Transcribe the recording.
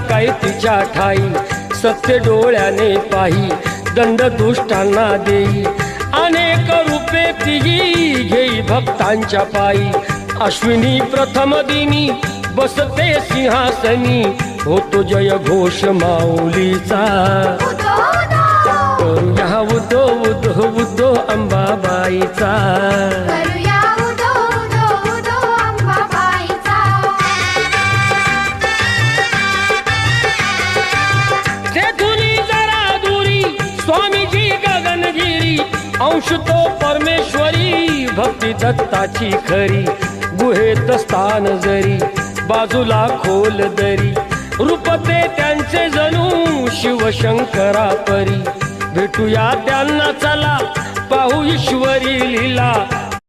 काय तिच्या ठाई, सत्य डोळ्याने पाही दंड दुष्टांना देई, अनेक रूपे तिही घेई भक्तांच्या पायी, अश्विनी प्रथम दिनी बसते सिंहासनी, होतो जय घोष माऊलीचा, करूया उदो उदो उदो अंबाबाईचा, करूया उदो उदो उदो अंबाबाईचा. तेथुनी जरा दुरी स्वामीजी गगनगिरी, अंश तो परमेश्वरी भक्ती दत्ताची खरी, गुहेत स्थान जरी बाजूला खोल दरी, रूपते त्यांचे जणू शिवशंकरा परी, भेटूया त्यांना चला पाहू ईश्वरी लीला,